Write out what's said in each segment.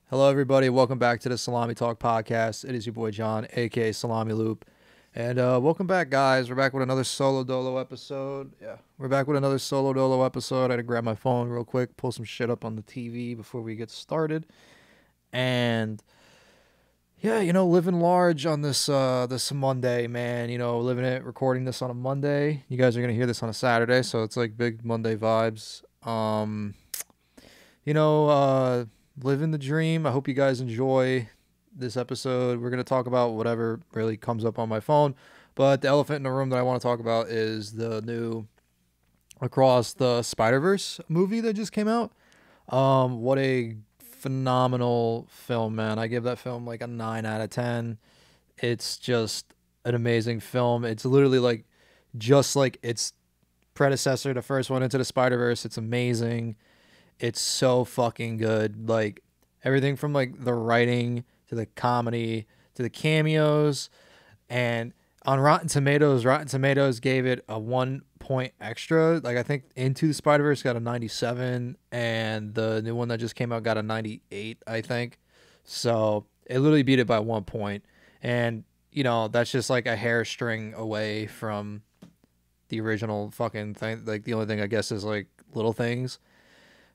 Hello, everybody. Welcome back to the Salami Talk podcast. It is your boy John, aka Salami Loop, and welcome back, guys. We're back with another solo dolo episode. Yeah, we're back with another solo dolo episode. I had to grab my phone real quick, pull some shit up on the TV before we get started, and yeah, living large on this Monday, man. Living it, recording this on a Monday. You guys are gonna hear this on a Saturday, so it's like big Monday vibes. You know, uh, Living the dream. I hope you guys enjoy this episode. We're going to talk about whatever really comes up on my phone. But the elephant in the room that I want to talk about is the new Across the Spider-Verse movie that just came out. What a phenomenal film, man. I give that film like a 9 out of 10. It's just an amazing film. It's literally like just like its predecessor, the first one, Into the Spider-Verse. It's amazing. It's so fucking good. Like everything from like the writing to the comedy to the cameos. And on Rotten Tomatoes gave it a 1 point extra. Like I think Into the Spider-Verse got a 97 and the new one that just came out got a 98, I think. So it literally beat it by 1 point. And that's just like a hair string away from the original fucking thing. Like the only thing I guess is like little things.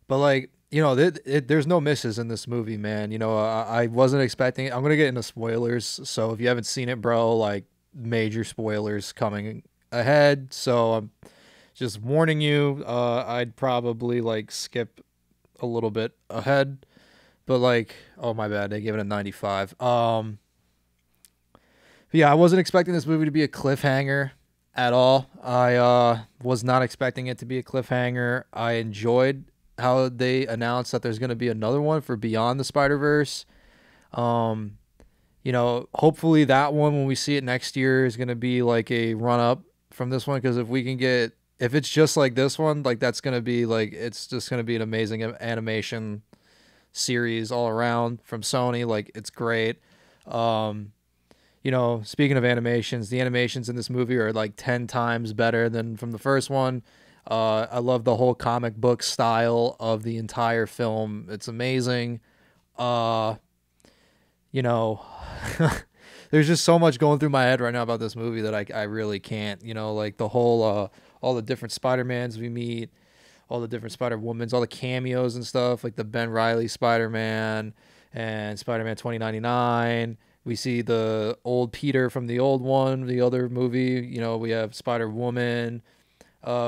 But like, there's no misses in this movie, man. I wasn't expecting it. I'm gonna get into spoilers, so if you haven't seen it, bro, like major spoilers coming ahead. So I'm just warning you. I'd probably like skip a little bit ahead, but like, oh my bad, they gave it a 95. But yeah, I wasn't expecting this movie to be a cliffhanger at all. I was not expecting it to be a cliffhanger. I enjoyed how they announced that there's going to be another one for Beyond the Spider-Verse. Hopefully that one, when we see it next year, is going to be like a run-up from this one, because if it's just like this one, like that's going to be like, it's just going to be an amazing animation series all around from Sony. Like it's great. Speaking of animations, the animations in this movie are like 10 times better than from the first one. I love the whole comic book style of the entire film. It's amazing. Uh, you know, there's just so much going through my head right now about this movie that I really can't, like the whole, all the different Spider-Mans we meet, all the different Spider-Womans, all the cameos and stuff, like the Ben Reilly Spider-Man and Spider-Man 2099. We see the old Peter from the old one, the other movie. We have Spider-Woman.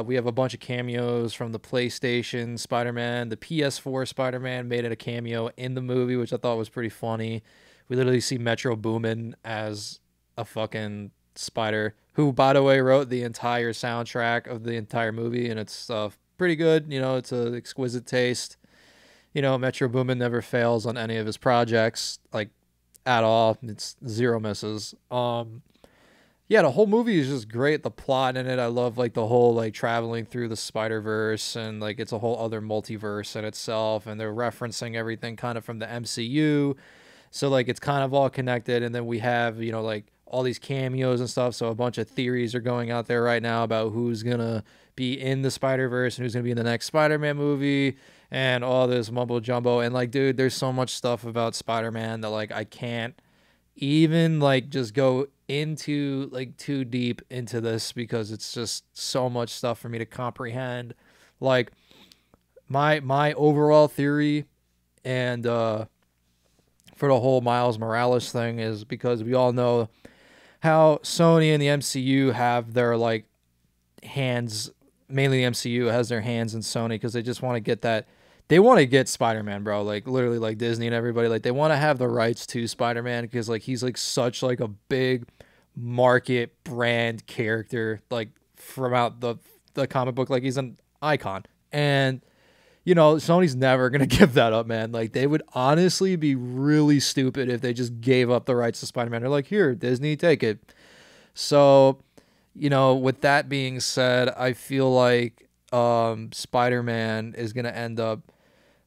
We have a bunch of cameos from the PlayStation Spider-Man. The PS4 Spider-Man made it a cameo in the movie, which I thought was pretty funny. We literally see Metro Boomin as a fucking spider, who, by the way, wrote the entire soundtrack of the entire movie, and it's pretty good. It's an exquisite taste. Metro Boomin never fails on any of his projects, like, at all. It's zero misses. Yeah, the whole movie is just great. The plot in it, I love like the whole like traveling through the Spider-Verse, and like it's a whole other multiverse in itself, and they're referencing everything kind of from the MCU. So like it's kind of all connected, and then we have, like all these cameos and stuff. So a bunch of theories are going out there right now about who's gonna be in the Spider-Verse and who's gonna be in the next Spider-Man movie and all this mumbo jumbo. And like, dude, there's so much stuff about Spider-Man that like I can't even like just go into like too deep into this, because it's just so much stuff for me to comprehend. Like my overall theory and for the whole Miles Morales thing is because we all know how Sony and the MCU have their like hands, mainly the MCU has their hands in Sony, because they just want to get that. They want to get Spider-Man, bro. Like literally, like Disney and everybody, like they want to have the rights to Spider-Man, because like he's like such like a big market brand character, like from out the comic book. Like he's an icon, and Sony's never gonna give that up, man. Like they would honestly be really stupid if they just gave up the rights to Spider-Man. They're like, here, Disney, take it. So, with that being said, I feel like Spider-Man is gonna end up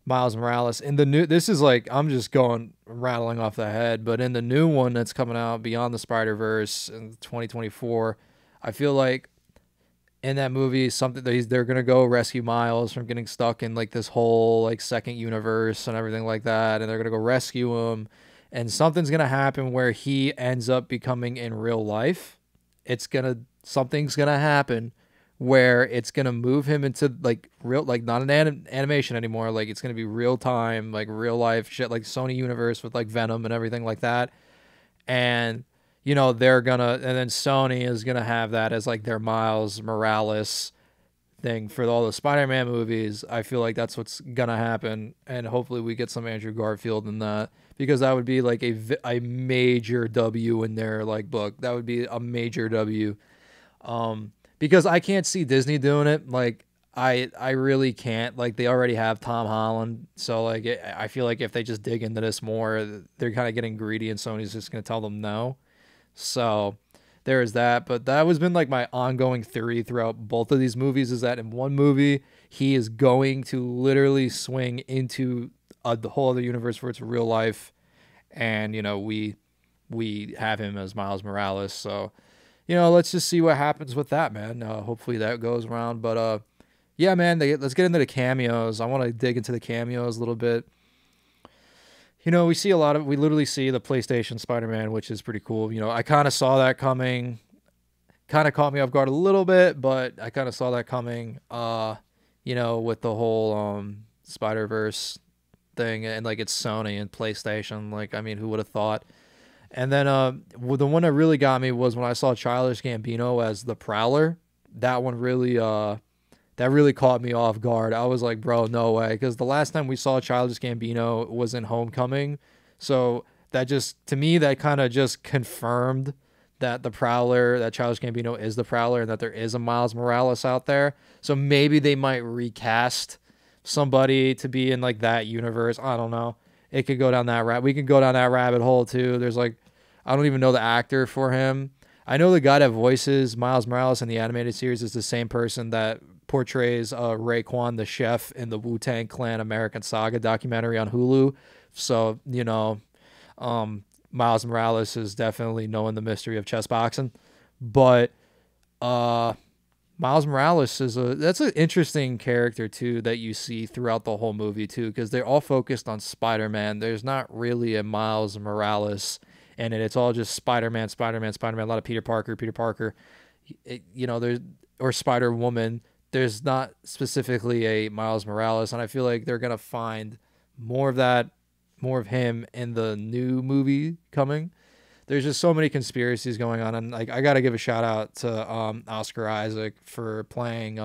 Miles Morales in the new. This is like, I'm just going rattling off the head, but in the new one that's coming out, Beyond the Spider-Verse in 2024, I feel like in that movie something that they're gonna go rescue Miles from getting stuck in like this whole like second universe and everything like that, and they're gonna go rescue him, and something's gonna happen where he ends up becoming in real life. Something's gonna happen where it's gonna move him into like real, like not an animation anymore, like it's gonna be real time, like real life shit, like Sony universe with like Venom and everything like that. And they're gonna, and then Sony is gonna have that as like their Miles Morales thing for all the Spider-Man movies. I feel like that's what's gonna happen, and hopefully we get some Andrew Garfield in that, because that would be like a major W in their like book. That would be a major W. Because I can't see Disney doing it. Like I really can't. Like they already have Tom Holland, so like I feel like if they just dig into this more, they're kind of getting greedy, and Sony's just gonna tell them no. So there is that. But that has been like my ongoing theory throughout both of these movies, is that in one movie he is going to literally swing into the whole other universe for its real life, and we have him as Miles Morales. So let's just see what happens with that, man. Hopefully that goes around. But yeah, man, let's get into the cameos. I want to dig into the cameos a little bit. We literally see the PlayStation Spider-Man, which is pretty cool. I kind of saw that coming. Kind of caught me off guard a little bit, but I kind of saw that coming. With the whole Spider-Verse thing, and like it's Sony and PlayStation. Like, I mean, who would have thought? And then the one that really got me was when I saw Childish Gambino as the Prowler. That one really caught me off guard. I was like, bro, no way. Because the last time we saw Childish Gambino was in Homecoming. So that just, to me, that kind of just confirmed that the Prowler, that Childish Gambino is the Prowler, and that there is a Miles Morales out there. So maybe they might recast somebody to be in like that universe. I don't know. It could go down that we could go down that rabbit hole too. There's like, I don't even know the actor for him. I know the guy that voices Miles Morales in the animated series is the same person that portrays Raekwon the chef in the Wu-Tang Clan American Saga documentary on Hulu. So, Miles Morales is definitely knowing the mystery of chess boxing. But Miles Morales that's an interesting character too that you see throughout the whole movie too, because they're all focused on Spider-Man. There's not really a Miles Morales in it. It's all just Spider-Man, Spider-Man, Spider-Man. A lot of Peter Parker. There's, or Spider-Woman. There's not specifically a Miles Morales, and I feel like they're gonna find more of that, more of him in the new movie coming. There's just so many conspiracies going on, and like I gotta give a shout out to Oscar Isaac for playing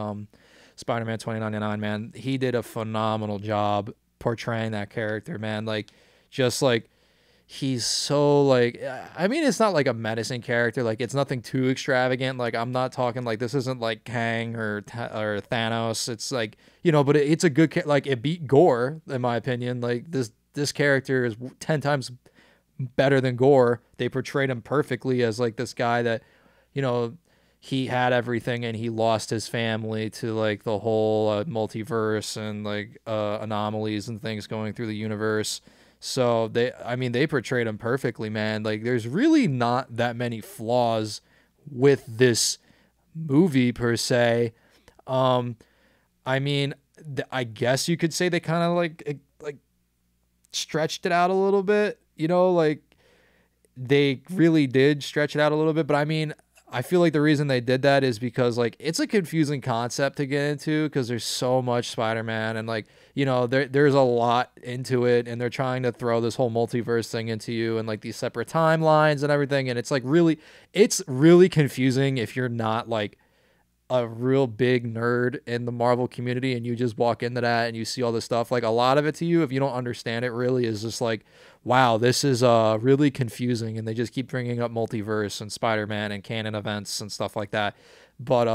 Spider-Man 2099. Man, he did a phenomenal job portraying that character, man. Like, just like he's so like, I mean, it's not like a menacing character. Like, it's nothing too extravagant. Like, I'm not talking like, this isn't like Kang or Thanos. It's like, but it's a good like it beat Gore in my opinion. Like this character is 10 times better than Gore. They portrayed him perfectly as like this guy that, he had everything and he lost his family to like the whole multiverse and like anomalies and things going through the universe. So they portrayed him perfectly, man. Like, there's really not that many flaws with this movie per se. I mean, I guess you could say they kind of like stretched it out a little bit, like they really did stretch it out a little bit. But I mean, I feel like the reason they did that is because like it's a confusing concept to get into, because there's so much Spider-Man, and like, there's a lot into it, and they're trying to throw this whole multiverse thing into you and like these separate timelines and everything. And it's really confusing if you're not like a real big nerd in the Marvel community, and you just walk into that and you see all this stuff. Like, a lot of it to you, if you don't understand it, really is just like, wow, this is really confusing. And they just keep bringing up multiverse and Spider-Man and canon events and stuff like that. But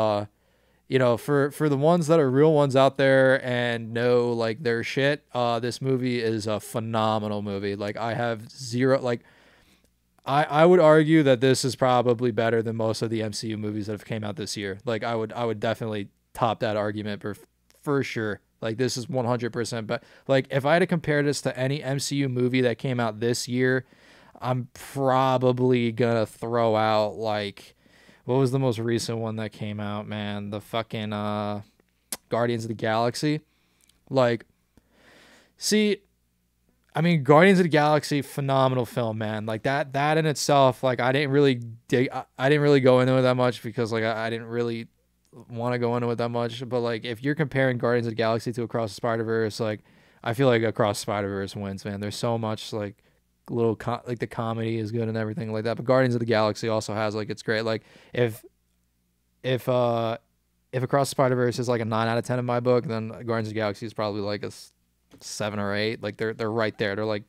for the ones that are real ones out there and know like their shit, this movie is a phenomenal movie. Like, I have zero, like, I would argue that this is probably better than most of the MCU movies that have came out this year. Like, I would definitely top that argument for sure. Like, this is 100%. But like, if I had to compare this to any MCU movie that came out this year, I'm probably gonna throw out like, What was the most recent one that came out, man? The fucking Guardians of the Galaxy. Like, see, I mean, Guardians of the Galaxy, phenomenal film, man. Like that in itself, like I didn't really I didn't really go into it that much because like I didn't really want to go into it that much. But like, if you're comparing Guardians of the Galaxy to Across the Spider Verse, like I feel like Across the Spider Verse wins, man. There's so much like like the comedy is good and everything like that. But Guardians of the Galaxy also has like it's great. Like if if uh if Across the Spider Verse is like a 9 out of 10 in my book, then Guardians of the Galaxy is probably like a 7 or 8. Like they're right there. They're like,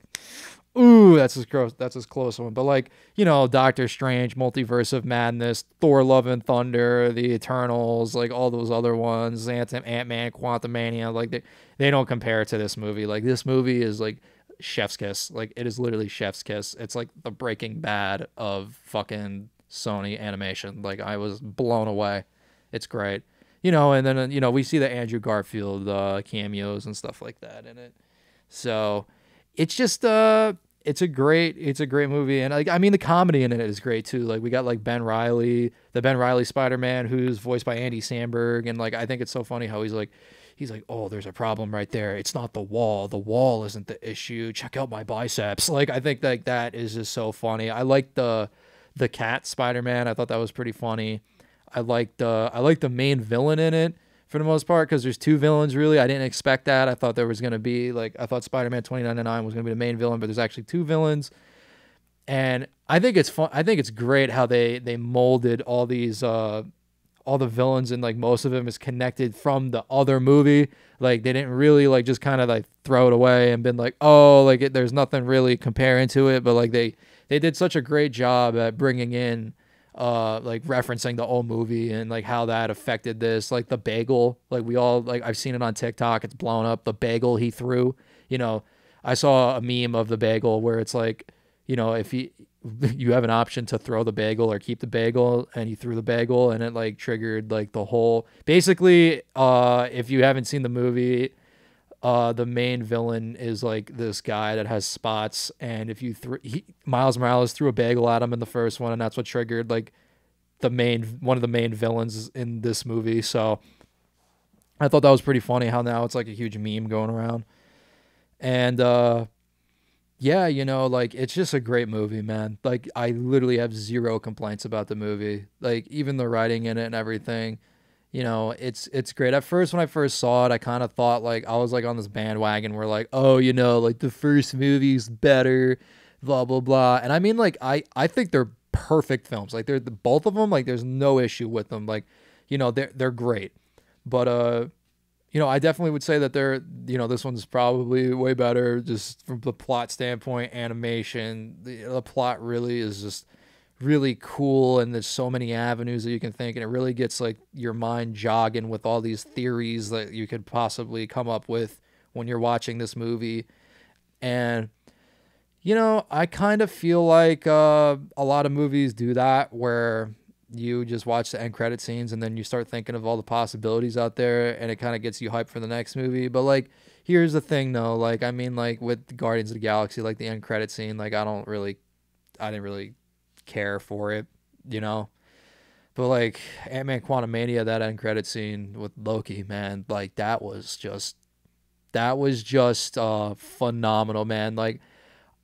ooh, that's as gross. That's as close one. But like Doctor Strange, Multiverse of Madness, Thor: Love and Thunder, The Eternals, like all those other ones, Ant Man, Quantumania, like they don't compare to this movie. Like this movie is like chef's kiss. Like it is literally chef's kiss. It's like the Breaking Bad of fucking Sony animation. Like I was blown away. It's great. And then we see the Andrew Garfield cameos and stuff like that in it. So it's just it's a great movie, and like I mean the comedy in it is great too. Like we got like the Ben Riley Spider-Man, who's voiced by Andy Samberg, and like I think it's so funny how he's like, oh, there's a problem right there. It's not the wall. The wall isn't the issue. Check out my biceps. Like I think like that is just so funny. I like the cat Spider-Man. I thought that was pretty funny. I like the main villain in it for the most part because there's two villains really. I didn't expect that. I thought there was gonna be like I thought Spider-Man 2099 was gonna be the main villain, but there's actually two villains, and I think it's fun. I think it's great how they molded all the villains, and like most of them is connected from the other movie. Like they didn't really like just kind of like throw it away and been like, oh, like there's nothing really comparing to it, but like they did such a great job at bringing in like referencing the old movie and like how that affected this, like the bagel, like we all like I've seen it on TikTok, it's blown up, the bagel he threw. you know I saw a meme of the bagel where it's like, if you have an option to throw the bagel or keep the bagel, and he threw the bagel, and it like triggered like the whole, basically, if you haven't seen the movie, the main villain is like this guy that has spots, and if you Miles Morales threw a bagel at him in the first one, and that's what triggered like one of the main villains in this movie. So I thought that was pretty funny how now it's like a huge meme going around. And yeah, like it's just a great movie, man. Like I literally have zero complaints about the movie. Like even the writing in it and everything. It's great. At first, when I first saw it, I kind of thought like I was like on this bandwagon where like, oh, like the first movie's better, blah blah blah. And I mean, like I think they're perfect films. Like they're both of them. Like there's no issue with them. Like, they're great. But I definitely would say that this one's probably way better just from the plot standpoint, animation. The plot really is just really cool, and there's so many avenues that you can think, and it really gets like your mind jogging with all these theories that you could possibly come up with when you're watching this movie. And I kind of feel like a lot of movies do that, where you just watch the end credit scenes and then you start thinking of all the possibilities out there, and it kind of gets you hyped for the next movie. But like, here's the thing though, like I mean, like with Guardians of the Galaxy, like the end credit scene, like I didn't really care for it, you know. But like Ant-Man Quantumania, that end credit scene with Loki, man, like that was just phenomenal, man. Like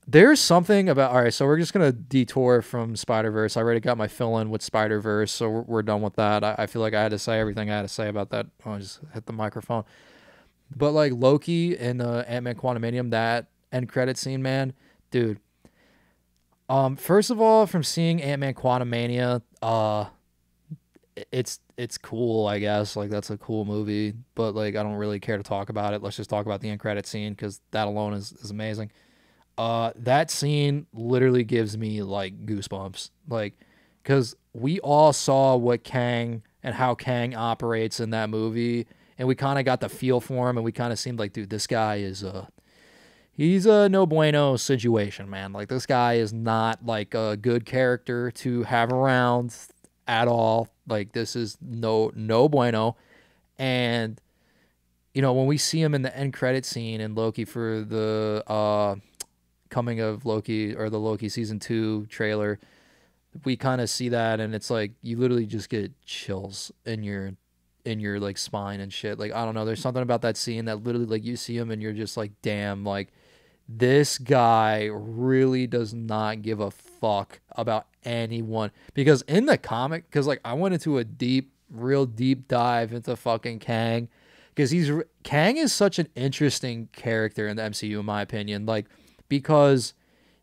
there's something about, all right, so we're just gonna detour from Spider-Verse. I already got my fill in with Spider-Verse, so we're done with that. I feel like I had to say everything I had to say about that. Oh, I just hit the microphone. But like Loki and Ant-Man Quantumanium, that end credit scene, man, dude. First of all, from seeing Ant-Man Quantumania, it's cool, I guess. Like that's a cool movie, but like I don't really care to talk about it. Let's just talk about the end credit scene because that alone is amazing. That scene literally gives me like goosebumps, like because we all saw what Kang and how Kang operates in that movie, and we kind of got the feel for him, and we kind of seemed like, dude, this guy is he's a no bueno situation, man. Like this guy is not like a good character to have around at all. Like this is no bueno. And when we see him in the end credit scene in Loki for the coming of Loki, or the Loki season 2 trailer, we kind of see that, and it's like you literally just get chills in your like spine and shit. Like I don't know, there's something about that scene that literally like you see him and you're just like, damn, like this guy really does not give a fuck about anyone. Because in the comic, because like I went into a real deep dive into fucking Kang, because Kang is such an interesting character in the MCU in my opinion. Like because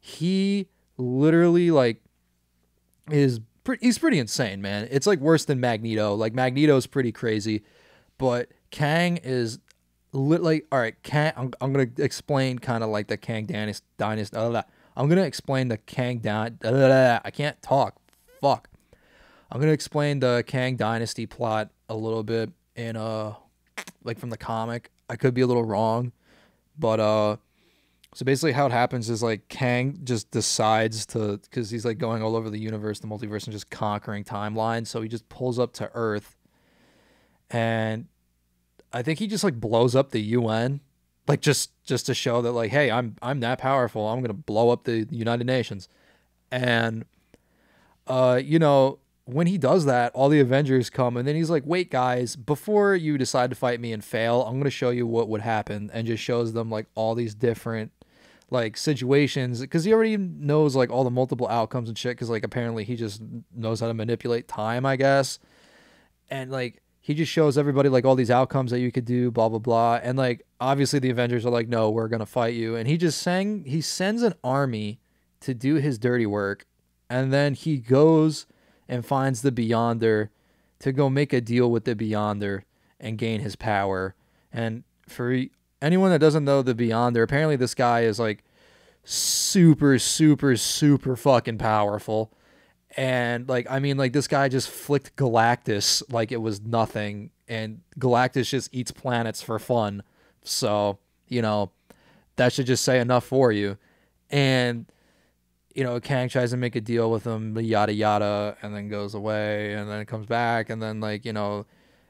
he literally like he's pretty insane, man. It's like worse than Magneto. Like Magneto's pretty crazy, but Kang is like, all right, I'm gonna explain kind of like the Kang dynasty. I'm gonna explain the I can't talk. Fuck. I'm gonna explain the Kang dynasty plot a little bit in like from the comic. I could be a little wrong, but so basically how it happens is like Kang just decides to, because he's like going all over the universe, the multiverse, and just conquering timelines. So he just pulls up to Earth, and I think he just like blows up the UN, like just to show that like, hey, I'm that powerful. I'm gonna blow up the United Nations, and you know, when he does that, all the Avengers come, and then he's like, wait, guys, before you decide to fight me and fail, I'm gonna show you what would happen, and just shows them like all these different like situations, because he already knows like all the multiple outcomes and shit, because like apparently he just knows how to manipulate time, I guess. And like he just shows everybody like all these outcomes that you could do, blah blah blah. And like obviously the Avengers are like, no, we're gonna fight you. And he sends an army to do his dirty work, and then he goes and finds the Beyonder to go make a deal with the Beyonder and gain his power. And for anyone that doesn't know the Beyonder, apparently this guy is like super, super, super fucking powerful. And like, I mean, like this guy just flicked Galactus like it was nothing. And Galactus just eats planets for fun. So, you know, that should just say enough for you. And, you know, Kang tries to make a deal with him, yada, yada, and then goes away and then comes back. And then like, you know,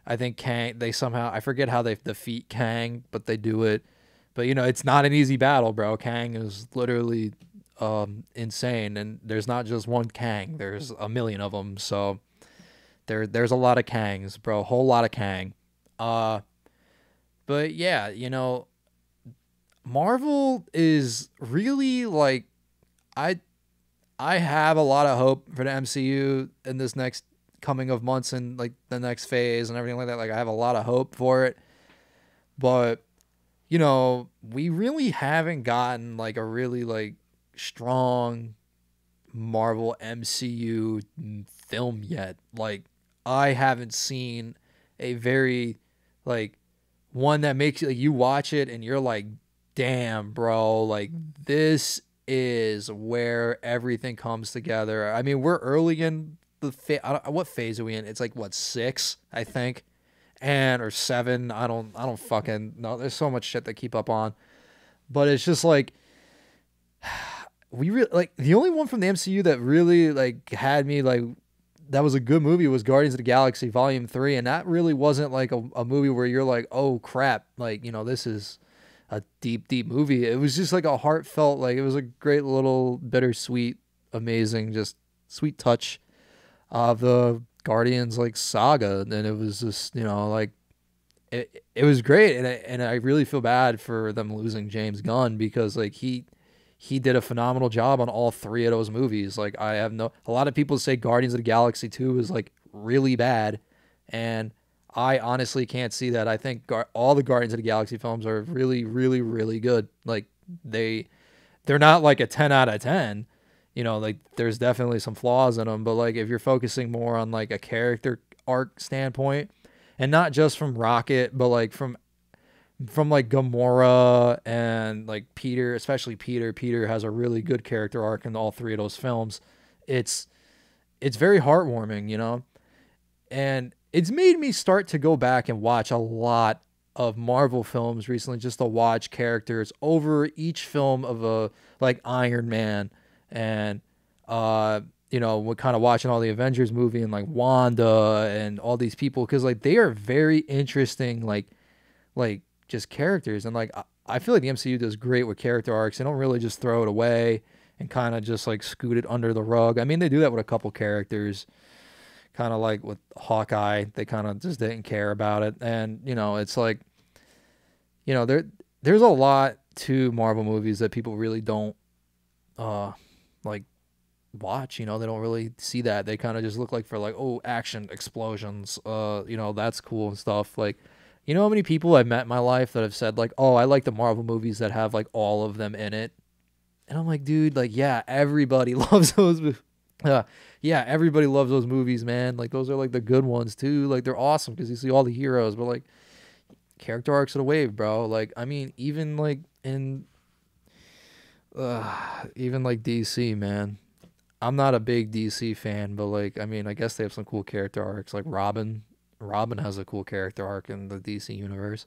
I think Kang, they somehow, I forget how they defeat Kang, but they do it. But, you know, it's not an easy battle, bro. Kang is literally insane. And there's not just one Kang. There's a million of them. So there's a lot of Kangs, bro. A whole lot of Kang. But, yeah, you know, Marvel is really, like, I have a lot of hope for the MCU in this next coming of months and like the next phase and everything like that. Like I have a lot of hope for it, but you know, we really haven't gotten like a really like strong Marvel MCU film yet. Like I haven't seen a very like one that makes like, you watch it and you're like, damn, bro, like this is where everything comes together. I mean, we're early in the what phase are we in? It's like what, 6, I think, and or 7. I don't fucking know. There's so much shit to keep up on, but it's just like we really like the only one from the MCU that really like had me like that was a good movie was Guardians of the Galaxy Volume 3, and that really wasn't like a movie where you're like, oh crap, like you know this is a deep movie. It was just like a heartfelt, like it was a great little bittersweet, amazing, just sweet touch of the Guardians like saga. And it was just, you know, like it was great. And I really feel bad for them losing James Gunn because like he did a phenomenal job on all 3 of those movies. Like a lot of people say Guardians of the Galaxy 2 is like really bad. And I honestly can't see that. I think all the Guardians of the Galaxy films are really, really, really good. Like they're not like a 10 out of 10. You know, like there's definitely some flaws in them, but like if you're focusing more on like a character arc standpoint, and not just from Rocket, but like from like Gamora and like Peter, especially Peter. Peter has a really good character arc in all 3 of those films. It's very heartwarming, you know, and it's made me start to go back and watch a lot of Marvel films recently, just to watch characters over each film of a like Iron Man. And you know, we're kind of watching all the Avengers movie and like Wanda and all these people, because like they are very interesting like just characters. And like I feel like the MCU does great with character arcs. They don't really just throw it away, and kind of just like scoot it under the rug. I mean, they do that with a couple characters, kind of like with Hawkeye. They kind of just didn't care about it. And, you know, it's like, you know, there's a lot to Marvel movies that people really don't like watch. You know, they don't really see that. They kind of just look like for like, oh, action, explosions, you know, that's cool and stuff. Like, you know how many people I've met in my life that have said like, oh, I like the Marvel movies that have like all of them in it. And I'm like, dude, like, yeah, everybody loves those. Yeah, everybody loves those movies, man. Like, those are like the good ones too. Like, they're awesome because you see all the heroes. But like, character arcs of the wave, bro. Like, I mean, even like in, even like DC, man. I'm not a big DC fan, but like, I mean, I guess they have some cool character arcs. Like Robin. Robin has a cool character arc in the DC universe.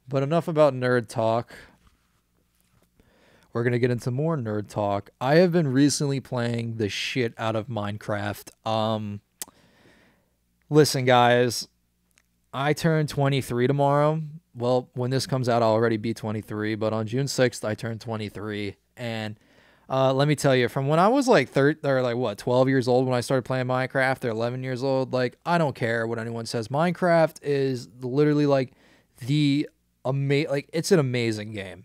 But enough about nerd talk. We're going to get into more nerd talk. I have been recently playing the shit out of Minecraft. Listen, guys, I turn 23 tomorrow. Well, when this comes out, I'll already be 23, but on June 6th, I turn 23. And let me tell you, from when I was like 12 years old when I started playing Minecraft, or 11 years old, like, I don't care what anyone says. Minecraft is literally like it's an amazing game.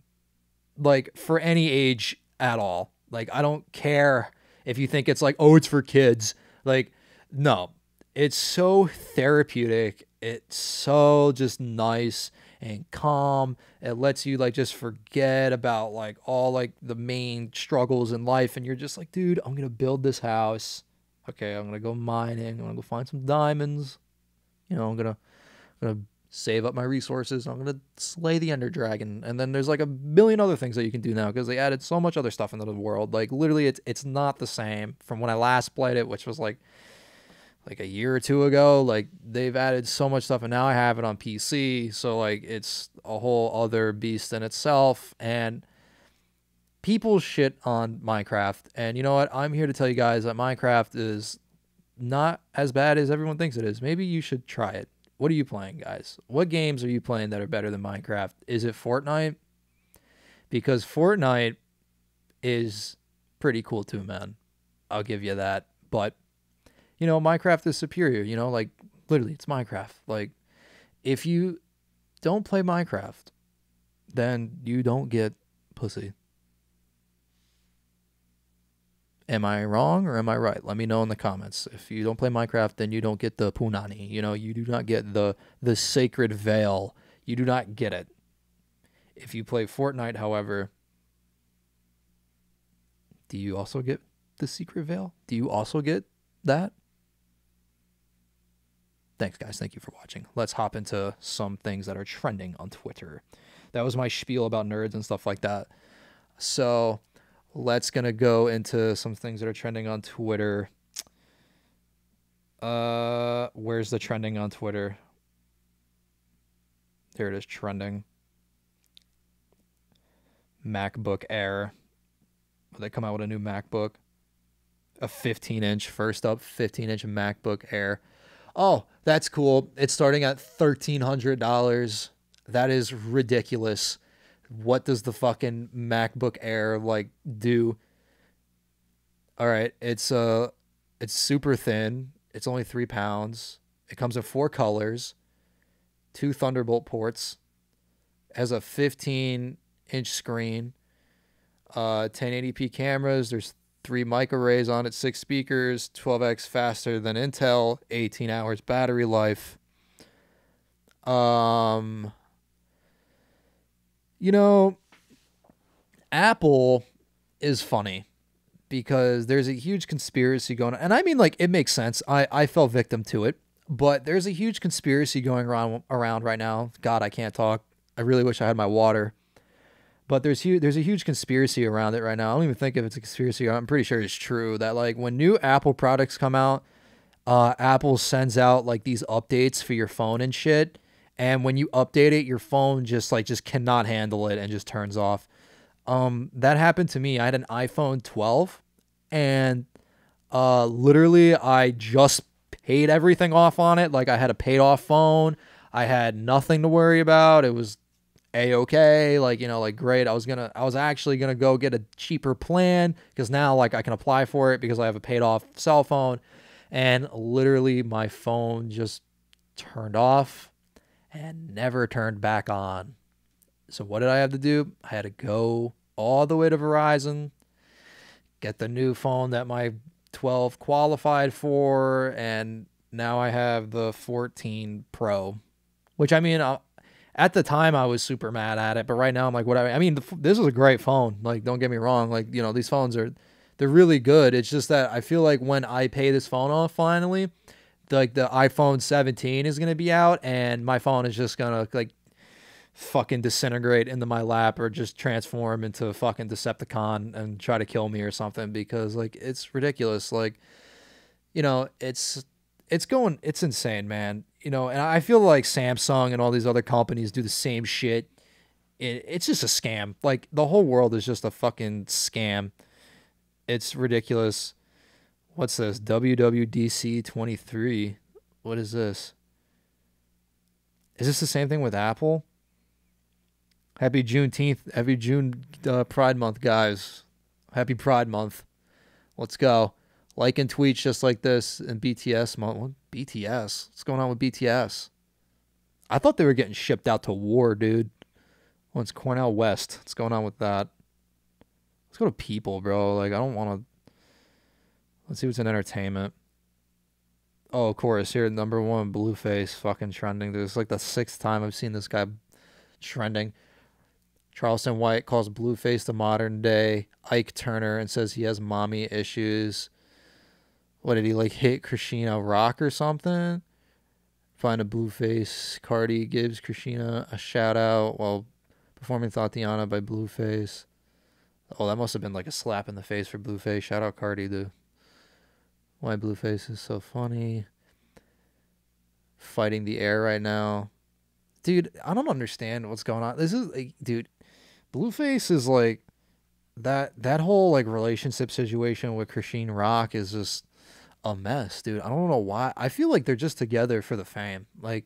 Like, for any age at all. Like, I don't care if you think it's like, oh, it's for kids. Like, no. It's so therapeutic. It's so just nice and calm. It lets you like just forget about like all like the main struggles in life, and you're just like, dude, I'm gonna build this house. Okay, I'm gonna go mining. I'm gonna go find some diamonds. You know, I'm gonna save up my resources. I'm gonna slay the Ender Dragon, and then there's like a billion other things that you can do now because they added so much other stuff into the world. Like, literally, it's not the same from when I last played it, which was like a year or two ago. Like, they've added so much stuff, and now I have it on PC, so like it's a whole other beast in itself. And people shit on Minecraft, and you know what? I'm here to tell you guys that Minecraft is not as bad as everyone thinks it is. Maybe you should try it. What are you playing, guys? What games are you playing that are better than Minecraft? Is it Fortnite? Because Fortnite is pretty cool too, man. I'll give you that. But, you know, Minecraft is superior. You know, like, literally, it's Minecraft. Like, if you don't play Minecraft, then you don't get pussy. Am I wrong or am I right? Let me know in the comments. If you don't play Minecraft, then you don't get the punani. You know, you do not get the sacred veil. You do not get it. If you play Fortnite, however, do you also get the secret veil? Do you also get that? Thanks, guys. Thank you for watching. Let's hop into some things that are trending on Twitter. That was my spiel about nerds and stuff like that. So let's gonna go into some things that are trending on Twitter. Where's the trending on Twitter? Here it is, trending. MacBook Air. They come out with a new MacBook. A 15-inch, first up, 15-inch MacBook Air. Oh, that's cool. It's starting at $1,300. That is ridiculous. What does the fucking MacBook Air like do? All right, it's super thin. It's only 3 pounds. It comes in 4 colors, 2 Thunderbolt ports, has a 15-inch screen, 1080p cameras. There's 3 mic arrays on it, 6 speakers, 12x faster than Intel, 18 hours battery life. You know, Apple is funny because there's a huge conspiracy going on. And I mean, like, it makes sense. I fell victim to it. But there's a huge conspiracy going around right now. God, I can't talk. I really wish I had my water. But there's a huge conspiracy around it right now. I don't even think if it's a conspiracy. I'm pretty sure it's true that, like, when new Apple products come out, Apple sends out, like, these updates for your phone and shit. And when you update it, your phone just cannot handle it and just turns off. That happened to me. I had an iPhone 12, and literally I just paid everything off on it. Like, I had a paid off phone. I had nothing to worry about. It was a-okay, like, like great. I was actually gonna go get a cheaper plan because now like I can apply for it because I have a paid off cell phone, and literally my phone just turned off and never turned back on. So what did I have to do? I had to go all the way to Verizon, get the new phone that my 12 qualified for, and now I have the 14 Pro, which I mean, at the time I was super mad at it, but right now I'm like, whatever. I mean, this is a great phone. Like, don't get me wrong. Like, these phones they're really good. It's just that I feel like when I pay this phone off finally, like the iPhone 17 is gonna be out, and my phone is just gonna like fucking disintegrate into my lap or just transform into a fucking Decepticon and try to kill me or something because like it's ridiculous. Like, it's insane, man. And I feel like Samsung and all these other companies do the same shit. It's just a scam. Like the whole world is just a fucking scam. It's ridiculous. What's this? WWDC 23. What is this? Is this the same thing with Apple? Happy Juneteenth. Happy June Pride Month, guys. Happy Pride Month. Let's go. Like and tweets just like this in BTS month. What? BTS? What's going on with BTS? I thought they were getting shipped out to war, dude. What's Cornell West? What's going on with that? Let's go to people, bro. Like, I don't want to. Let's see what's in entertainment. Oh, of course. Here, number one, Blueface fucking trending. This is like the 6th time I've seen this guy trending. Charleston White calls Blueface the modern day Ike Turner and says he has mommy issues. What did he like hit Christina Rock or something? Find a Blueface. Cardi gives Christina a shout out while performing Tatiana by Blueface. Oh, that must have been like a slap in the face for Blueface. Shout out Cardi, dude. Why Blueface is so funny. Fighting the air right now. Dude, I don't understand what's going on. This is like, dude, Blueface is like that whole like relationship situation with Christine Rock is just a mess, dude. I don't know why. I feel like they're just together for the fame. Like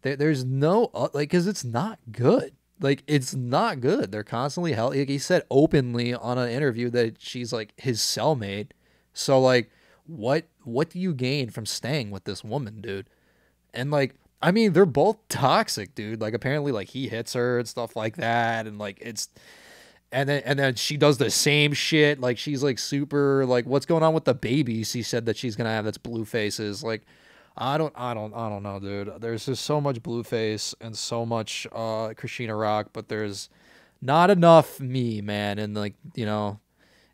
there's no like cuz it's not good. Like it's not good. They're constantly hell. Like he said openly on an interview that she's like his cellmate. So like what do you gain from staying with this woman, dude? And like I mean, they're both toxic, dude. Like apparently like he hits her and stuff like that and like it's and then she does the same shit. Like she's like super like what's going on with the baby she said that she's gonna have that's Blueface's. Like I don't know, dude. There's just so much Blueface and so much Christina Rock, but there's not enough me, man. And like,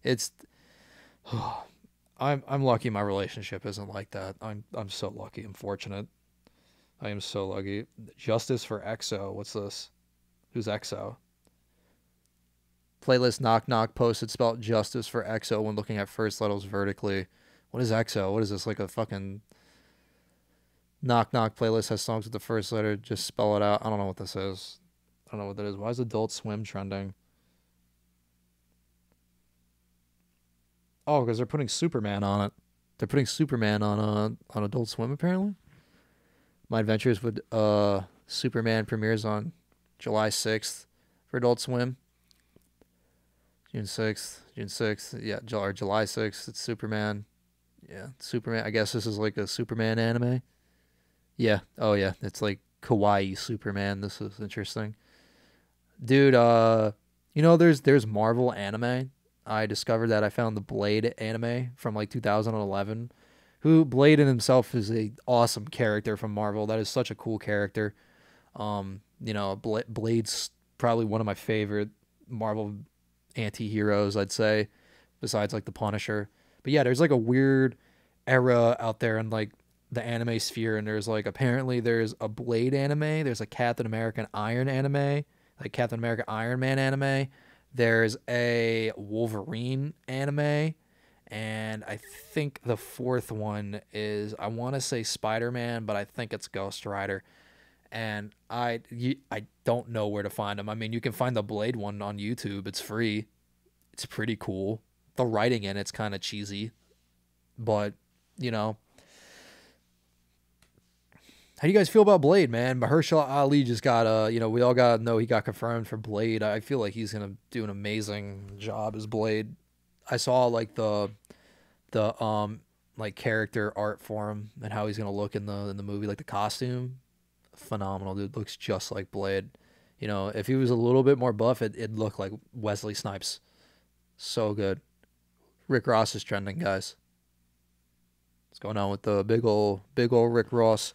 it's I'm lucky my relationship isn't like that. I'm so lucky. I'm fortunate. I am so lucky. Justice for EXO. What's this? Who's EXO? Playlist Knock Knock posted spelled justice for EXO when looking at first letters vertically. What is EXO? What is this? Like a fucking Knock Knock playlist has songs with the first letter. Just spell it out. I don't know what this is. I don't know what that is. Why is Adult Swim trending? Oh, because they're putting Superman on it. They're putting Superman on Adult Swim apparently. My Adventures with Superman premieres on July 6th for Adult Swim. June 6th. Yeah, or July 6th. It's Superman. Yeah, Superman. I guess this is like a Superman anime. Yeah. Oh yeah. It's like kawaii Superman. This is interesting. Dude, there's Marvel anime. I discovered that I found the Blade anime from like 2011. Who Blade in himself is a awesome character from Marvel. That is such a cool character. Blade's probably one of my favorite Marvel anti-heroes, I'd say, besides like the Punisher. But yeah, there's like a weird era out there in like the anime sphere, and there's like apparently there's a Blade anime, there's a Captain American Iron anime, like Captain America Iron Man anime, there's a Wolverine anime, and I think the fourth one is, I want to say Spider-Man, but I think it's Ghost Rider. And I don't know where to find them. I mean, you can find the Blade one on YouTube. It's free. It's pretty cool. The writing in it's kind of cheesy, but you know, How do you guys feel about Blade, man? Mahershala Ali just got we all got to know he got confirmed for Blade. I feel like he's gonna do an amazing job as Blade. I saw like the like character art for him and how he's gonna look in the movie, like the costume. Phenomenal, dude. Looks just like Blade. You know, if he was a little bit more buff, it'd look like Wesley Snipes. So good. Rick Ross is trending, guys. What's going on with the big old Rick Ross?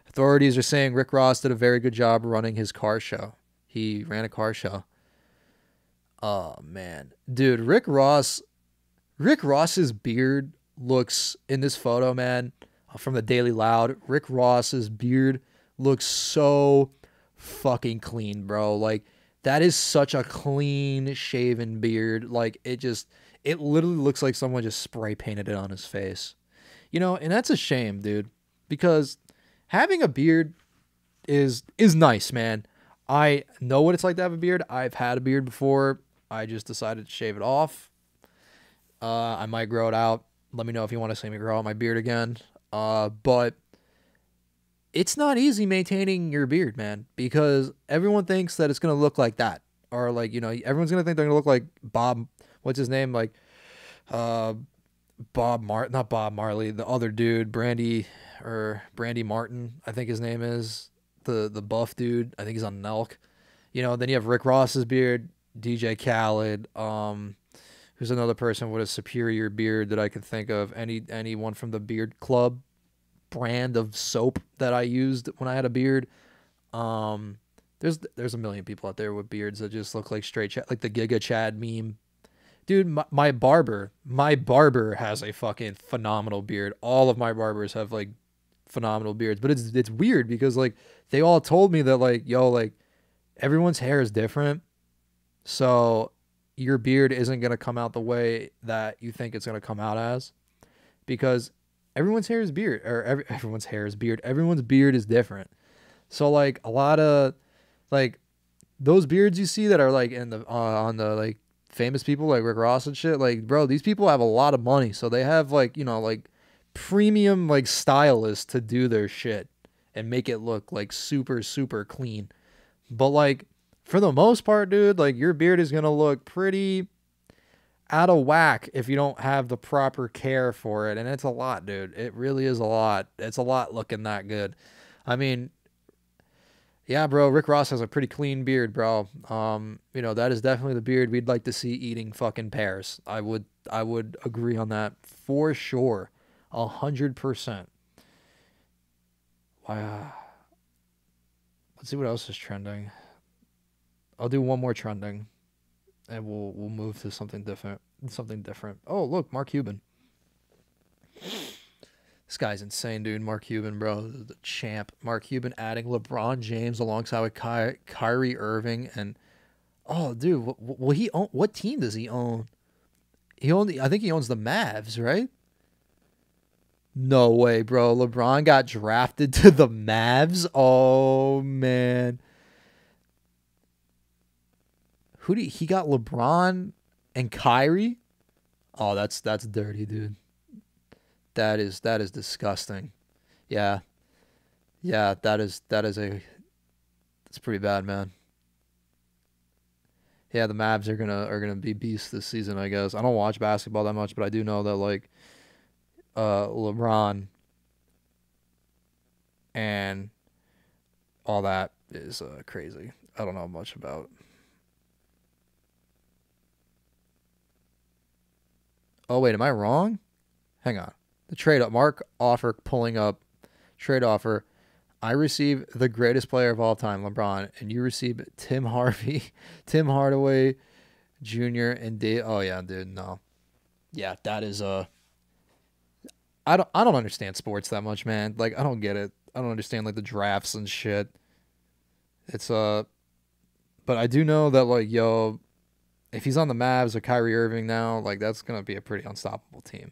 Authorities are saying Rick Ross did a very good job running his car show. He ran a car show. Oh man, dude, Rick Ross's beard looks in this photo, man, from the Daily Loud. Rick Ross's beard looks so fucking clean, bro. Like that is such a clean shaven beard. Like it literally looks like someone just spray painted it on his face. You know, and that's a shame, dude, because having a beard is nice, man. I know what it's like to have a beard. I've had a beard before. I just decided to shave it off. I might grow it out. Let me know if you want to see me grow out my beard again. But it's not easy maintaining your beard, man, because everyone thinks that it's gonna look like that, or like everyone's gonna think they're gonna look like Bob. What's his name? Like, not Bob Marley, the other dude, Brandy Martin, I think his name is the buff dude. I think he's on Nelk. Then you have Rick Ross's beard, DJ Khaled. Who's another person with a superior beard that I can think of? Anyone from the Beard Club brand of soap that I used when I had a beard. There's a million people out there with beards that just look like straight like the Giga Chad meme. Dude, my barber has a fucking phenomenal beard. All of my barbers have like phenomenal beards, but it's weird because like they all told me that like, yo, like everyone's hair is different. So your beard isn't going to come out the way that you think it's going to come out as, because everyone's hair is beard, or everyone's hair is beard. Everyone's beard is different. So like a lot of like those beards you see that are like in the on the like famous people like Rick Ross and shit, like bro, these people have a lot of money, so they have like like premium like stylists to do their shit and make it look like super super clean. But like for the most part, dude, like your beard is gonna look pretty out of whack if you don't have the proper care for it, and it's a lot, dude. It really is a lot. It's a lot looking that good. I mean, yeah, bro, Rick Ross has a pretty clean beard, bro. That is definitely the beard we'd like to see eating fucking pears. I would agree on that for sure, 100%. Wow. Let's see what else is trending. I'll do one more trending, and we'll move to something different. Oh, look, Mark Cuban. This guy's insane, dude. Mark Cuban, bro, the champ. Mark Cuban adding LeBron James alongside with Kyrie Irving, and oh, dude, what team does he own? I think he owns the Mavs, right? No way, bro. LeBron got drafted to the Mavs. Oh man. He got LeBron and Kyrie? Oh, that's dirty, dude. That is disgusting. Yeah. Yeah, that's pretty bad, man. Yeah, the Mavs are gonna be beasts this season, I guess. I don't watch basketball that much, but I do know that like LeBron and all that is crazy. I don't know much about. Oh wait, am I wrong? Hang on. The trade up, Mark offer pulling up trade offer. I receive the greatest player of all time, LeBron, and you receive Tim Tim Hardaway Jr. and Dave. Oh yeah, dude, no. Yeah, that is I don't understand sports that much, man. Like I don't get it. I don't understand like the drafts and shit. It's but I do know that like yo, if he's on the Mavs or Kyrie Irving now, like that's gonna be a pretty unstoppable team,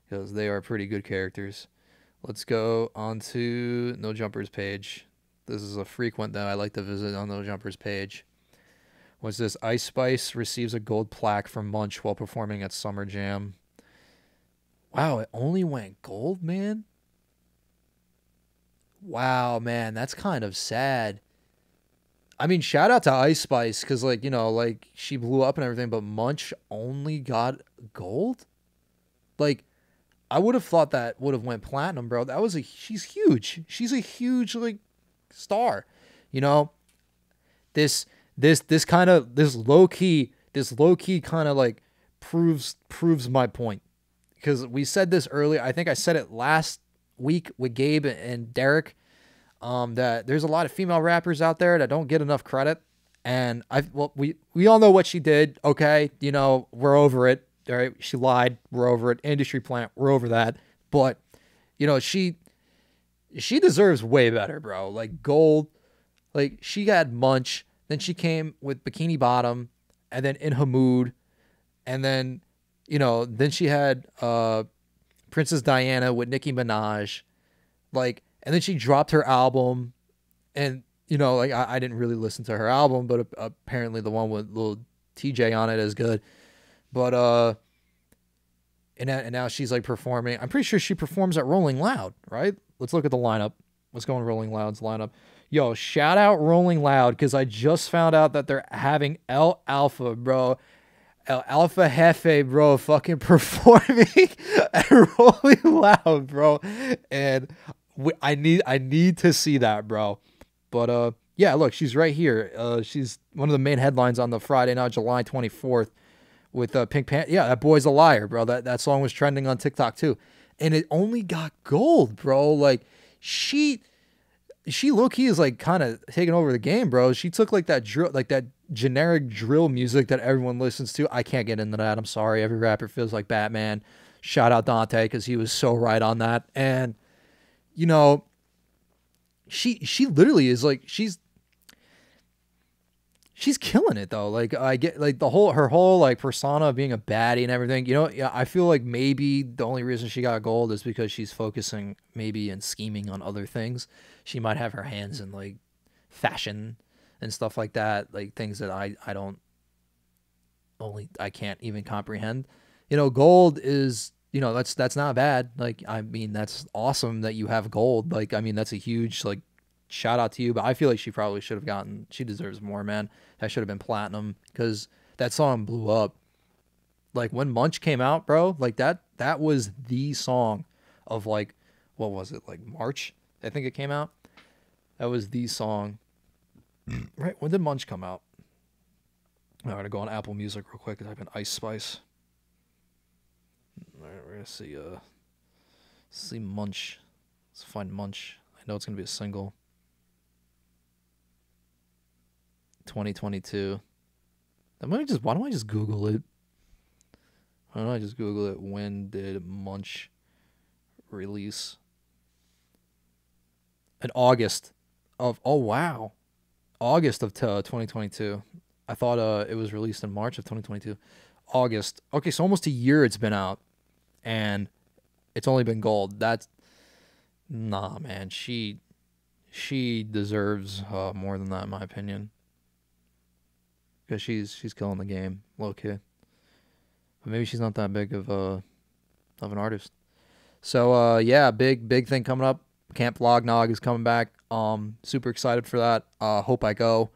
because they are pretty good characters. Let's go on to No Jumpers page. This is a frequent that I like to visit on No Jumpers page. What's this? Ice Spice receives a gold plaque from Munch while performing at Summer Jam. Wow, it only went gold, man? Wow, man, that's kind of sad. I mean, shout out to Ice Spice because, like, like she blew up and everything, but Munch only got gold. Like, I would have thought that would have went platinum, bro. She's huge. She's a huge like star. You know, this this low key kind of like proves my point because we said this earlier. I think I said it last week with Gabe and Derek. That there's a lot of female rappers out there that don't get enough credit. And we all know what she did. Okay. We're over it. All right. She lied. We're over it. Industry plant. We're over that. But, she deserves way better, bro. Like gold, like she had Munch. Then she came with Bikini Bottom and then In Her Mood. And then, then she had, Princess Diana with Nicki Minaj. Like, and then she dropped her album, and like I didn't really listen to her album, but apparently the one with little TJ on it is good. But and now she's like performing. I'm pretty sure she performs at Rolling Loud, right? Let's look at the lineup. Let's go on Rolling Loud's lineup. Yo, shout out Rolling Loud because I just found out that they're having El Alpha, bro. El Alpha Jefe, bro, fucking performing at Rolling Loud, bro, and I need to see that, bro. But yeah, look, she's right here. She's one of the main headlines on the Friday now, July 24th, with Pink Panther. Yeah, That Boy's a Liar, bro. That song was trending on TikTok too, and it only got gold, bro. Like she low key is like kind of taking over the game, bro. She took like that drill, like that generic drill music that everyone listens to. I can't get into that. I'm sorry. Every rapper feels like Batman. Shout out Dante because he was so right on that. And she literally is like she's killing it though. Like I get like her whole like persona of being a baddie and everything. Yeah, I feel like maybe the only reason she got gold is because she's focusing maybe and scheming on other things. She might have her hands in like fashion and stuff like that, like things that I can't even comprehend. Gold is that's not bad. Like I mean that's awesome that you have gold. Like I mean that's a huge like shout out to you, but I feel like she probably should have she deserves more, man. That should have been platinum because that song blew up. Like when Munch came out, bro, like that was the song of like what was it, like March? I think it came out. That was the song. Right, when did Munch come out? I'm gonna go on Apple Music real quick and type in Ice Spice. All right, we're gonna see Munch. Let's find Munch. I know it's gonna be a single. 2022. Why don't I just Google it? Why don't I just Google it? When did Munch release? In August of August of 2022. I thought it was released in March of 2022. August. Okay, so almost a year it's been out, and it's only been gold. Nah, man. She deserves more than that, in my opinion, because she's killing the game, low key. But maybe she's not that big of an artist. So yeah, big thing coming up. Camp Vlog Nog is coming back. Super excited for that. Hope I go.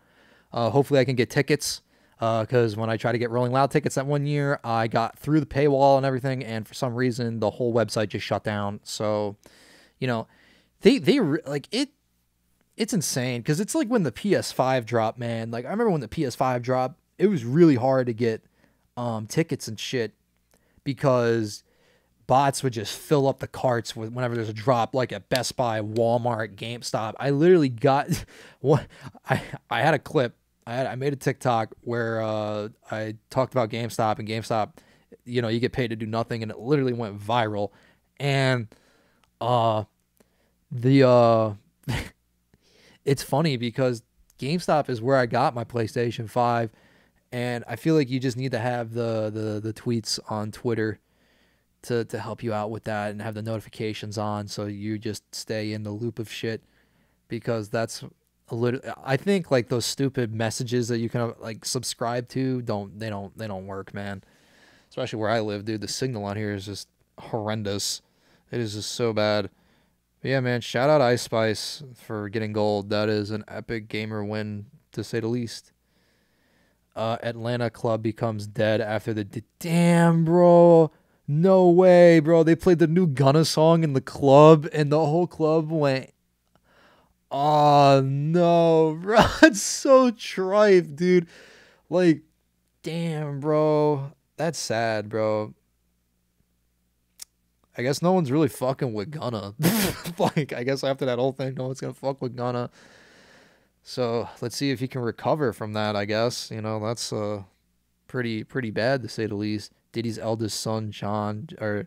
Hopefully I can get tickets. Because when I tried to get Rolling Loud tickets that one year, I got through the paywall and everything, and for some reason the whole website just shut down. So, they like it. It's insane because it's like when the PS5 dropped, man. Like I remember when the PS5 dropped, it was really hard to get tickets and shit because bots would just fill up the carts with whenever there's a drop, like at Best Buy, Walmart, GameStop. I literally got what I had a clip. I made a TikTok where I talked about GameStop, and GameStop, you get paid to do nothing, and it literally went viral. And it's funny because GameStop is where I got my PlayStation 5, and I feel like you just need to have the tweets on Twitter to help you out with that and have the notifications on so you just stay in the loop of shit, because that's I think like those stupid messages that you can like subscribe to don't work, man. Especially where I live, dude. The signal on here is just horrendous. It is just so bad. But yeah, man, shout out Ice Spice for getting gold. That is an epic gamer win, to say the least. Atlanta club becomes dead after damn, bro. No way, bro. They played the new Gunna song in the club, and the whole club went, oh no, bro. It's so tripe, dude. Like, damn, bro. That's sad, bro. I guess no one's really fucking with Gunna. Like, I guess after that whole thing, no one's gonna fuck with Gunna. So let's see if he can recover from that. I guess that's pretty bad to say the least. Diddy's eldest son Justin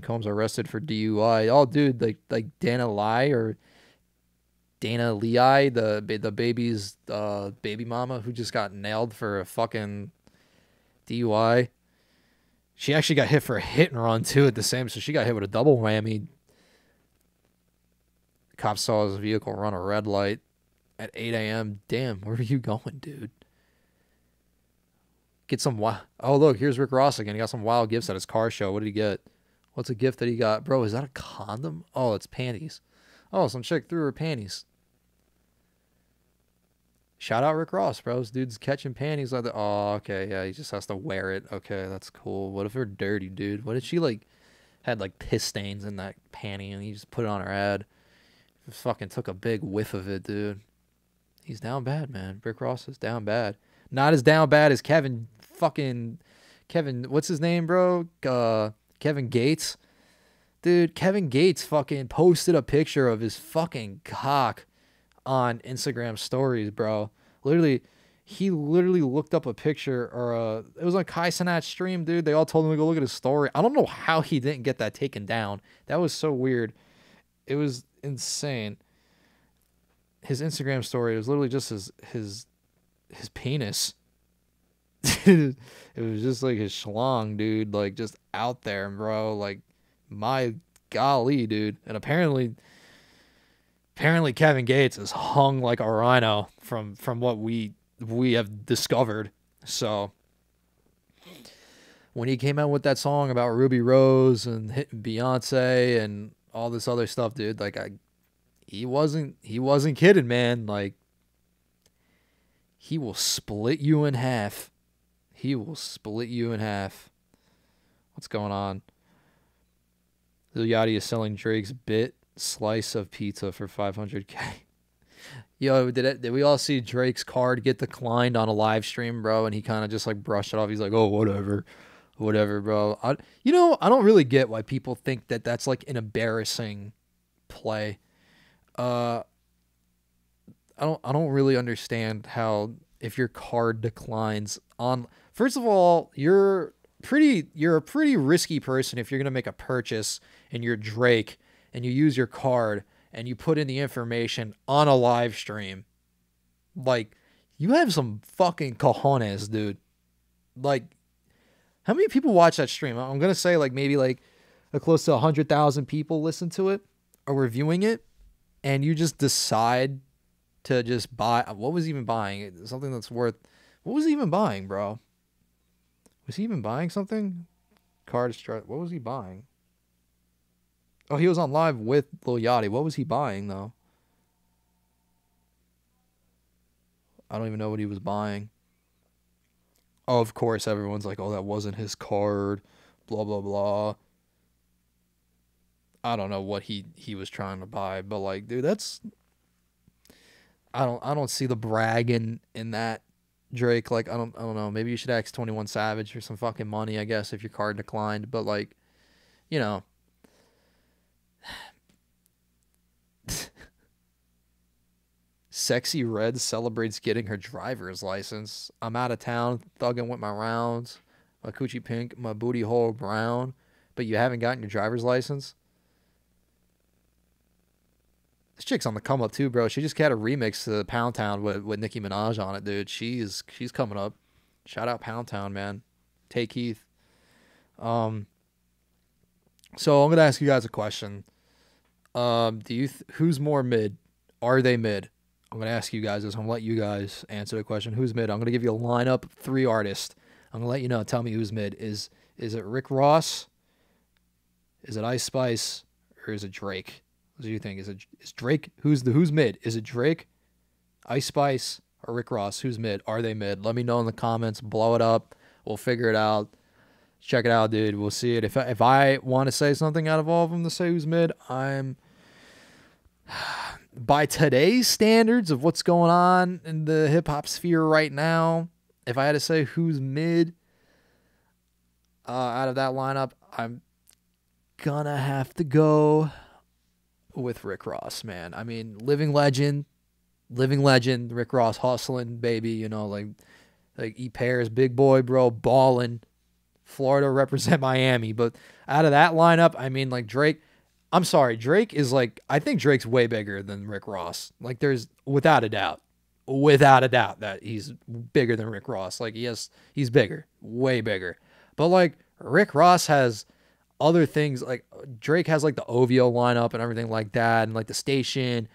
Combs arrested for DUI. Oh, dude, like Dana Lee or Dana Lee, the baby's baby mama who just got nailed for a fucking DUI. She actually got hit for a hit and run too at the same, so she got hit with a double whammy. Cops saw his vehicle run a red light at 8 a.m. Damn, where are you going, dude? Get some Oh, look, here's Rick Ross again. He got some wild gifts at his car show. What did he get? What's a gift that he got? Bro, is that a condom? Oh, it's panties. Oh, some chick threw her panties. Shout out Rick Ross, bro. This dude's catching panties like that. Oh, okay. Yeah, he just has to wear it. Okay, that's cool. What if they're dirty, dude? What if she, had, piss stains in that panty and he just put it on her head? Just fucking took a big whiff of it, dude. He's down bad, man. Rick Ross is down bad. Not as down bad as Kevin, what's his name, bro? Kevin Gates. Dude, Kevin Gates fucking posted a picture of his fucking cock on Instagram stories, bro. He literally looked up a picture, or it was on Kai Cenat's stream, dude. They all told him to go look at his story. I don't know how he didn't get that taken down. That was so weird. It was insane. His Instagram story, it was literally just his penis. It was just like his schlong, dude, like just out there, bro. Like, my golly, dude. And apparently Kevin Gates is hung like a rhino from what we have discovered. So when he came out with that song about Ruby Rose and hitting Beyonce and all this other stuff, dude, he wasn't kidding, man. Like, he will split you in half. He will split you in half. What's going on? Lil Yachty is selling Drake's bit slice of pizza for $500K. Yo, did we all see Drake's card get declined on a live stream, bro? And he kind of just brushed it off. He's like, oh, whatever, bro. I don't really get why people think that that's an embarrassing play. I don't really understand how, if your card declines on, first of all, you're a pretty risky person if you're going to make a purchase and you're Drake and you use your card and you put in the information on a live stream. You have some fucking cojones, dude. How many people watch that stream? I'm going to say maybe a close to 100,000 people listen to it or were viewing it, and you just decide to just buy. What was he even buying? Something that's worth. What was he even buying, bro? Was he even buying something? Card strut. What was he buying? Oh, he was on live with Lil Yachty. What was he buying, though? I don't even know what he was buying. Oh, of course, everyone's like, oh, that wasn't his card. Blah, blah, blah. I don't know what he was trying to buy, but dude, that's. I don't see the brag in that, Drake. I don't know. Maybe you should ask 21 Savage for some fucking money, I guess, if your card declined. But Sexy Red celebrates getting her driver's license. I'm out of town, thugging with my rounds. My coochie pink, my booty hole brown. But you haven't gotten your driver's license? This chick's on the come up too, bro. She just had a remix to Pound Town with Nicki Minaj on it, dude. She's coming up. Shout out Pound Town, man. Take Keith. So I'm gonna ask you guys a question. Who's more mid? Are they mid? I'm gonna ask you guys this. I'm gonna let you guys answer the question. Who's mid? I'm gonna give you a lineup of 3 artists. I'm gonna let you know. Tell me who's mid. Is it Rick Ross? Is it Ice Spice? or is it Drake? What do you think? Is Drake who's mid? Is it Drake, Ice Spice, or Rick Ross? Who's mid? Are they mid? Let me know in the comments. Blow it up. We'll figure it out. Check it out, dude. We'll see it. If I want to say something out of all of them to say who's mid, I'm by today's standards of what's going on in the hip hop sphere right now. If I had to say who's mid out of that lineup, I'm gonna have to go with Rick Ross, man. I mean, living legend, Rick Ross hustling, baby. You know, like eat pears, big boy, bro, balling. Florida represent Miami, but out of that lineup, I mean, like Drake. I'm sorry, Drake is like, I think Drake's way bigger than Rick Ross. Like, there's without a doubt that he's bigger than Rick Ross. Like, yes, he's bigger, way bigger. But like Rick Ross has other things. Like Drake has like the OVO lineup and everything like that, and like the station.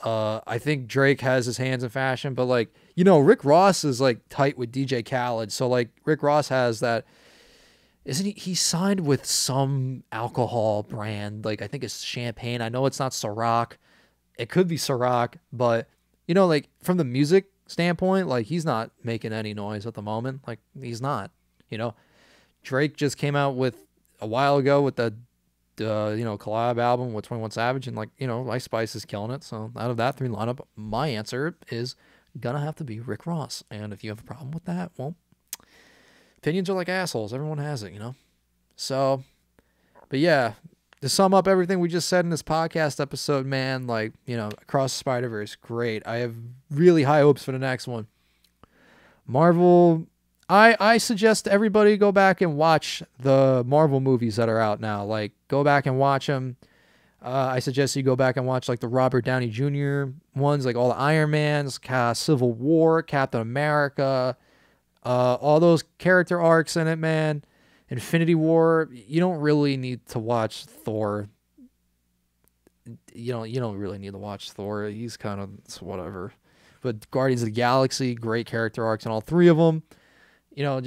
I think Drake has his hands in fashion, but like, you know, Rick Ross is like tight with DJ Khaled. So like Rick Ross has that. Isn't he? He signed with some alcohol brand. Like I think it's champagne. I know it's not Ciroc. It could be Ciroc, but you know, like from the music standpoint, like he's not making any noise at the moment. Like he's not. You know, Drake just came out with a while ago with the collab album with 21 Savage, and like, you know, Ice Spice is killing it. So out of that three lineup, my answer is gonna have to be Rick Ross. And if you have a problem with that, well, opinions are like assholes. Everyone has it, you know? So, but yeah, to sum up everything we just said in this podcast episode, man, like, you know, Across the Spider-Verse, great. I have really high hopes for the next one. Marvel, I suggest everybody go back and watch the Marvel movies that are out now. Like, go back and watch them. I suggest you go back and watch, like, the Robert Downey Jr. ones, like all the Iron Mans, Civil War, Captain America, all those character arcs in it, man. Infinity War. You don't really need to watch Thor. You don't really need to watch Thor. He's kind of whatever. But Guardians of the Galaxy, great character arcs in all three of them. You know,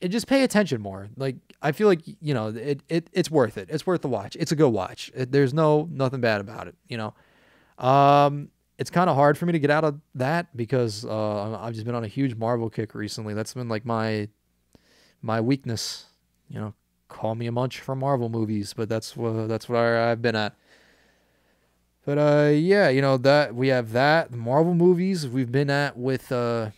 just pay attention more. Like I feel like, you know, it's worth it. It's worth the watch. It's a good watch. There's nothing bad about it. You know. It's kind of hard for me to get out of that because I've just been on a huge Marvel kick recently. That's been like my weakness. You know, call me a munch for Marvel movies, but that's what I've been at. But yeah, you know, that we have that the Marvel movies we've been at with Pound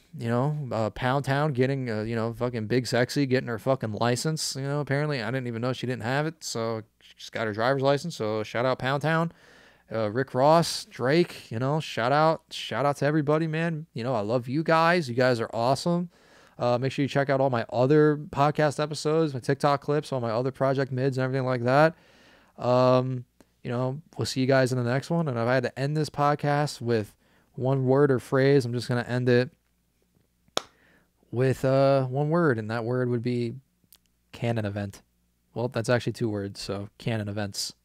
Town getting fucking Big Sexy getting her fucking license. You know, apparently I didn't even know she didn't have it, so she's got her driver's license. So shout out Pound Town. Rick Ross, Drake, you know, shout out to everybody, man. You know, I love you guys. You guys are awesome. Make sure you check out all my other podcast episodes, my TikTok clips, all my other project mids and everything like that. You know, we'll see you guys in the next one. And if I had to end this podcast with one word or phrase, I'm just going to end it with one word, and that word would be canon event. Well, that's actually two words, so canon events.